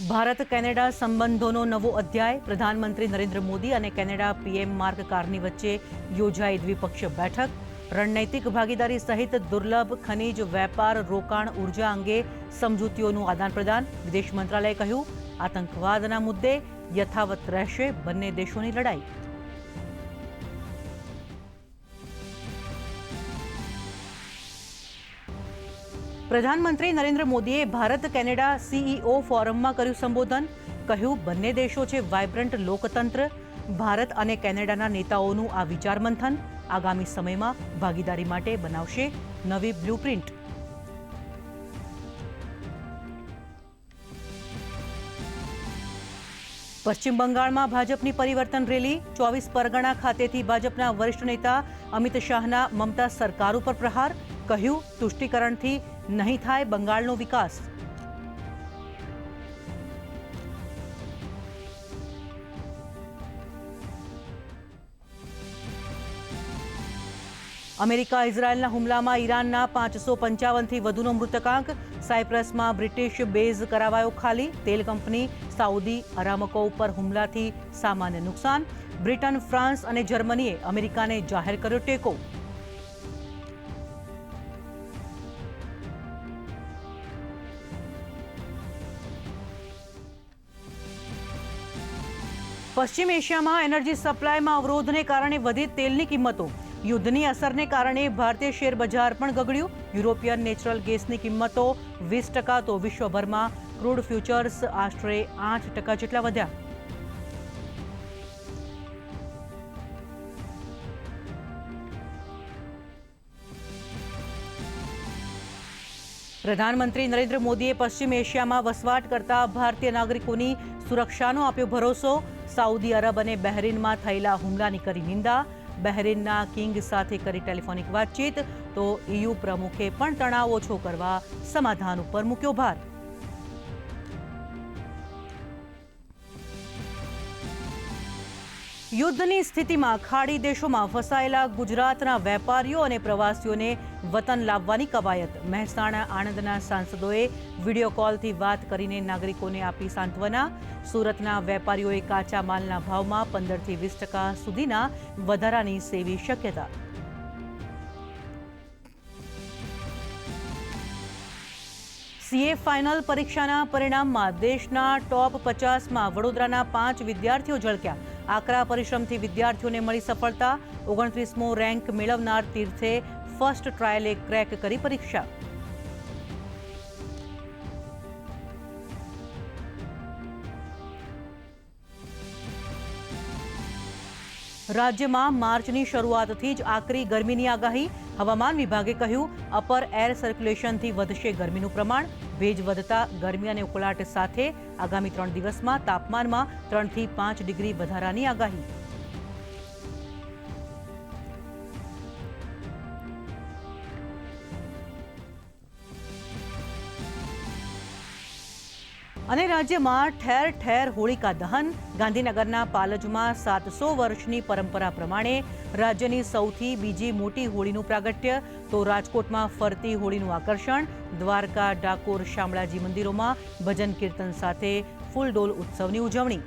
Bharat Canada સંબંધોનો નવો અધ્યાય. પ્રધાનમંત્રી નરેન્દ્ર મોદી અને કેનેડા પીએમ માર્ક કાર્ની વચ્ચે યોજાઈ દ્વિપક્ષીય બેઠક. રણનૈતિક ભાગીદારી સહિત દુર્લભ ખનીજ, વેપાર, રોકાણ, ઉર્જા અંગે સમજૂતીઓનું આદાનપ્રદાન. વિદેશ મંત્રાલયે કહ્યું, આતંકવાદના મુદ્દે યથાવત રહેશે બંને દેશોની લડાઈ. પ્રધાનમંત્રી નરેન્દ્ર મોદીએ ભારત કેનેડા સીઈઓ ફોરમમાં કર્યું સંબોધન. કહ્યું, બંને દેશો છે વાયબ્રન્ટ લોકતંત્ર. ભારત અને કેનેડાના નેતાઓનું આ વિચાર મંથન આગામી સમયમાં ભાગીદારી માટે બનાવશે નવી બ્લુપ્રિન્ટ. પશ્ચિમ બંગાળમાં ભાજપની પરિવર્તન રેલી. 24 પરગણા ખાતેથી ભાજપના વરિષ્ઠ નેતા અમિત શાહના મમતા સરકાર ઉપર પ્રહાર. કહ્યું, તુષ્ટિકરણથી નહીં થાય બંગાળનો વિકાસ. અમેરિકા ઇઝરાયેલના હુમલામાં ઈરાનના 555થી વધુનો મૃતકાંક. સાયપ્રસમાં બ્રિટિશ બેઝ કરાવાયો ખાલી. તેલ કંપની સાઉદી અરામકો ઉપર હુમલાથી સામાન્ય નુકસાન. બ્રિટન, ફ્રાન્સ અને જર્મનીએ અમેરિકાને જાહેર કર્યો ટેકો. પશ્ચિમ એશિયામાં એનર્જી સપ્લાયમાં અવરોધને કારણે વધી તેલની કિંમતો. યુદ્ધની અસરને કારણે ભારતીય શેર બજાર પણ ગગડ્યું. યુરોપિયન નેચરલ ગેસની કિંમતો 20%, તો વિશ્વભરમાં ક્રૂડ ફ્યુચર્સ આશરે 8% જેટલા વધ્યા. પ્રધાનમંત્રી નરેન્દ્ર મોદીએ પશ્ચિમ એશિયામાં વસવાટ કરતા ભારતીય નાગરિકોની સુરક્ષાનો આપ્યો ભરોસો. સાઉદી અરબ અને બહેરીનમાં થયેલા હુમલાની કરી નિંદા. બહેરીનના કિંગ સાથે કરી ટેલિફોનિક વાતચીત. તો ઈયુ પ્રમુખે પણ તણાવ ઓછો કરવા સમાધાન ઉપર મૂક્યો ભાર. યુદ્ધની સ્થિતિમાં ખાડી દેશોમાં ફસાયેલા ગુજરાતના વેપારીઓ અને પ્રવાસીઓને વતન લાવવાની કવાયત. મહેસાણા, આણંદના સાંસદોએ વિડીયો કોલથી વાત કરીને નાગરિકોને આપી સાંત્વના. સુરતના વેપારીઓએ કાચા માલના ભાવમાં 15થી 20% સુધીના વધારાની સેવી શક્યતા. સીએ ફાઇનલ પરીક્ષાના પરિણામમાં દેશના ટોપ 50માં વડોદરાના 5 વિદ્યાર્થીઓ ઝળક્યા. આકરા પરિશ્રમથી વિદ્યાર્થીઓને મળી સફળતા. 29મો રેન્ક મેળવનાર તીર્થે ફર્સ્ટ ટ્રાયલે ક્રેક કરી પરીક્ષા. રાજ્યમાં માર્ચની શરૂઆતથી જ આકરી ગરમીની આગાહી. હવામાન વિભાગે કહ્યું, અપર એર સર્ક્યુલેશનથી વધશે ગરમીનું પ્રમાણ. ભેજ વધતા ગરમી અને ઉકળાટ સાથે આગામી 3 દિવસમાં તાપમાનમાં 3 થી 5 ડિગ્રી વધારાની આગાહી. અને રાજ્યમાં ઠેર ઠેર હોળિકા દહન. ગાંધીનગરના પાલજમાં 700 વર્ષની પરંપરા પ્રમાણે રાજ્યની સૌથી બીજી મોટી હોળીનું પ્રાગટ્ય. તો રાજકોટમાં ફરતી હોળીનું આકર્ષણ. દ્વારકા, ડાકોર, શામળાજી મંદિરોમાં ભજન કીર્તન સાથે ફૂલડોલ ઉત્સવની ઉજવણી.